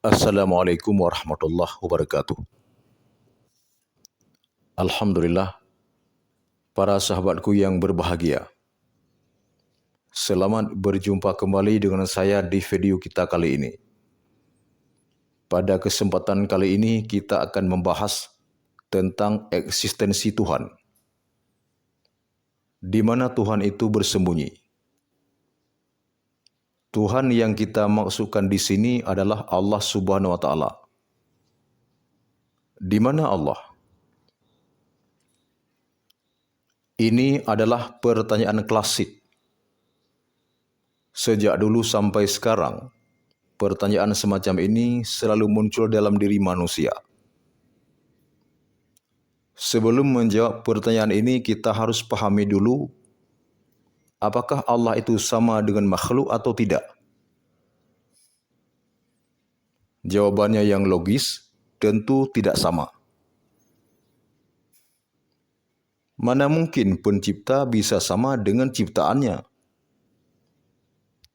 Assalamualaikum warahmatullahi wabarakatuh. Alhamdulillah, para sahabatku yang berbahagia. Selamat berjumpa kembali dengan saya di video kita kali ini. Pada kesempatan kali ini kita akan membahas tentang eksistensi Tuhan. Di mana Tuhan itu bersembunyi. Tuhan yang kita maksudkan di sini adalah Allah Subhanahu wa taala. Di mana Allah? Ini adalah pertanyaan klasik. Sejak dulu sampai sekarang, pertanyaan semacam ini selalu muncul dalam diri manusia. Sebelum menjawab pertanyaan ini, kita harus pahami dulu, apakah Allah itu sama dengan makhluk atau tidak? Jawabannya yang logis, tentu tidak sama. Mana mungkin pencipta bisa sama dengan ciptaannya?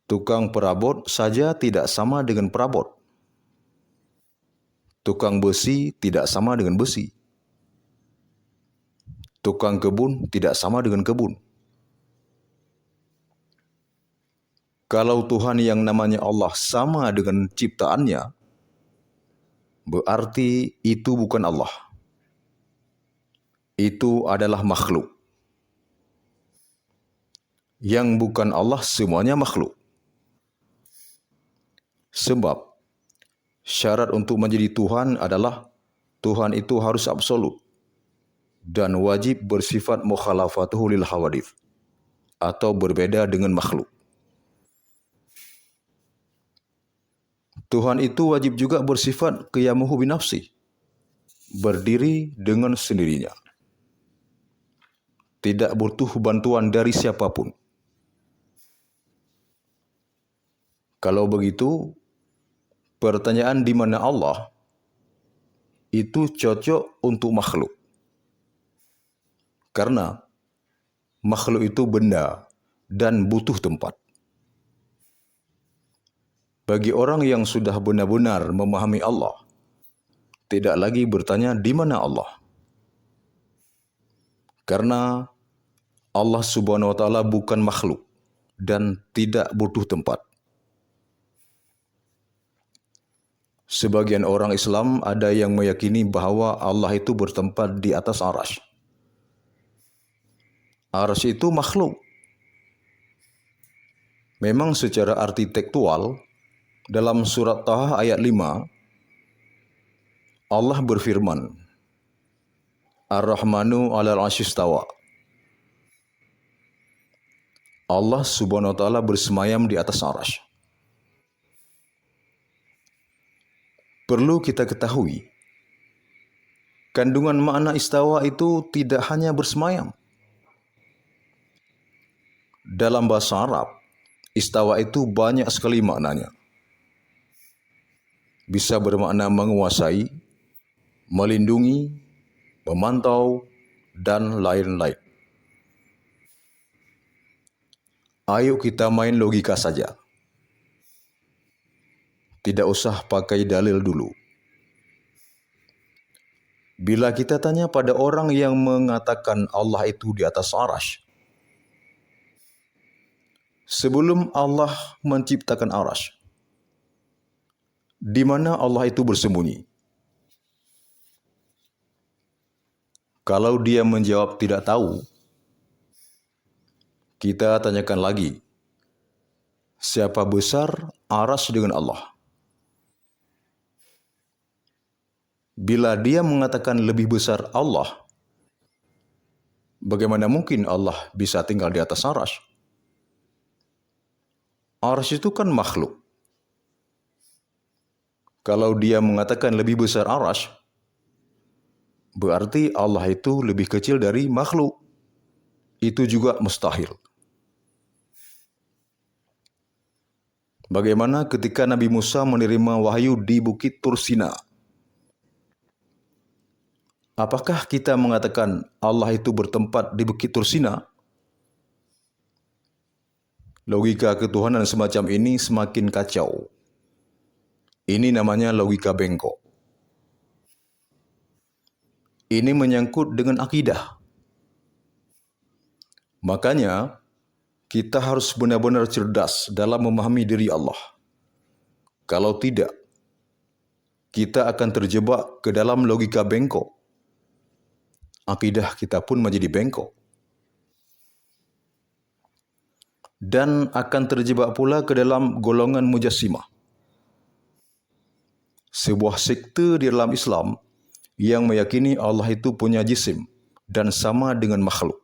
Tukang perabot saja tidak sama dengan perabot. Tukang besi tidak sama dengan besi. Tukang kebun tidak sama dengan kebun. Kalau Tuhan yang namanya Allah sama dengan ciptaannya, berarti itu bukan Allah. Itu adalah makhluk. Yang bukan Allah semuanya makhluk. Sebab syarat untuk menjadi Tuhan adalah Tuhan itu harus absolut dan wajib bersifat mukhalafatuhu lil hawadith atau berbeda dengan makhluk. Tuhan itu wajib juga bersifat qiyamuhu binafsi, berdiri dengan sendirinya. Tidak butuh bantuan dari siapapun. Kalau begitu, pertanyaan di mana Allah itu cocok untuk makhluk. Karena makhluk itu benda dan butuh tempat. Bagi orang yang sudah benar-benar memahami Allah, tidak lagi bertanya di mana Allah. Karena Allah Subhanahu wa taala bukan makhluk dan tidak butuh tempat. Sebagian orang Islam ada yang meyakini bahwa Allah itu bertempat di atas arasy. Arasy itu makhluk. Memang secara arsitektual, dalam surat Taha ayat 5, Allah berfirman, Ar-Rahmanu 'alal 'arsy istawa. Allah Subhanahu wa taala bersemayam di atas arasy. Perlu kita ketahui, kandungan makna istawa itu tidak hanya bersemayam. Dalam bahasa Arab, istawa itu banyak sekali maknanya. Bisa bermakna menguasai, melindungi, memantau, dan lain-lain. Ayo kita main logika saja. Tidak usah pakai dalil dulu. Bila kita tanya pada orang yang mengatakan Allah itu di atas arasy, sebelum Allah menciptakan arasy, di mana Allah itu bersembunyi? Kalau dia menjawab tidak tahu, kita tanyakan lagi, siapa besar arasy dengan Allah? Bila dia mengatakan lebih besar Allah, bagaimana mungkin Allah bisa tinggal di atas arasy? Arasy itu kan makhluk. Kalau dia mengatakan lebih besar arasy, berarti Allah itu lebih kecil dari makhluk. Itu juga mustahil. Bagaimana ketika Nabi Musa menerima wahyu di Bukit Tursina? Apakah kita mengatakan Allah itu bertempat di Bukit Tursina? Logika ketuhanan semacam ini semakin kacau. Ini namanya logika bengkok. Ini menyangkut dengan akidah. Makanya, kita harus benar-benar cerdas dalam memahami diri Allah. Kalau tidak, kita akan terjebak ke dalam logika bengkok. Akidah kita pun menjadi bengkok. Dan akan terjebak pula ke dalam golongan mujassimah. Sebuah sekte di dalam Islam yang meyakini Allah itu punya jisim dan sama dengan makhluk.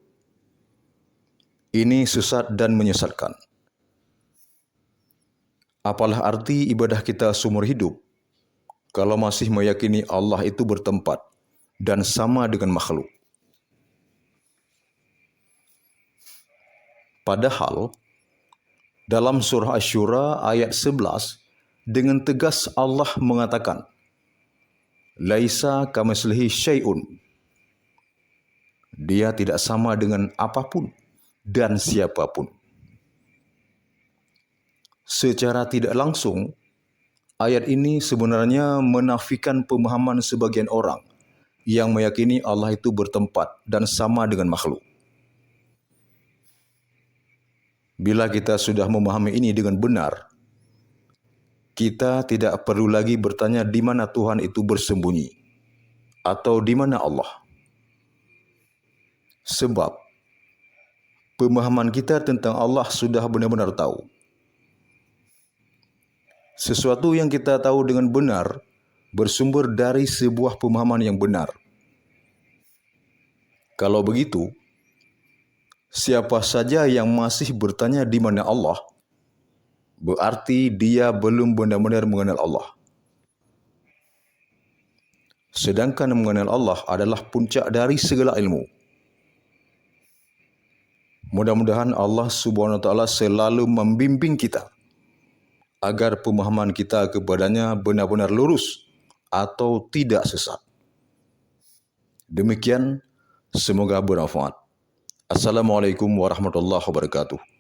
Ini sesat dan menyesatkan. Apalah arti ibadah kita seumur hidup kalau masih meyakini Allah itu bertempat dan sama dengan makhluk. Padahal, dalam surah Asy-Syura ayat 11, dengan tegas Allah mengatakan, Laisa kamitslihi syai'un. Dia tidak sama dengan apapun dan siapapun. Secara tidak langsung, ayat ini sebenarnya menafikan pemahaman sebagian orang yang meyakini Allah itu bertempat dan sama dengan makhluk. Bila kita sudah memahami ini dengan benar, kita tidak perlu lagi bertanya di mana Tuhan itu bersembunyi atau di mana Allah. Sebab pemahaman kita tentang Allah sudah benar-benar tahu. Sesuatu yang kita tahu dengan benar bersumber dari sebuah pemahaman yang benar. Kalau begitu, siapa saja yang masih bertanya di mana Allah, berarti dia belum benar-benar mengenal Allah. Sedangkan mengenal Allah adalah puncak dari segala ilmu. Mudah-mudahan Allah Subhanahu wa taala selalu membimbing kita agar pemahaman kita kepadanya benar-benar lurus atau tidak sesat. Demikian, semoga bermanfaat. Assalamualaikum warahmatullahi wabarakatuh.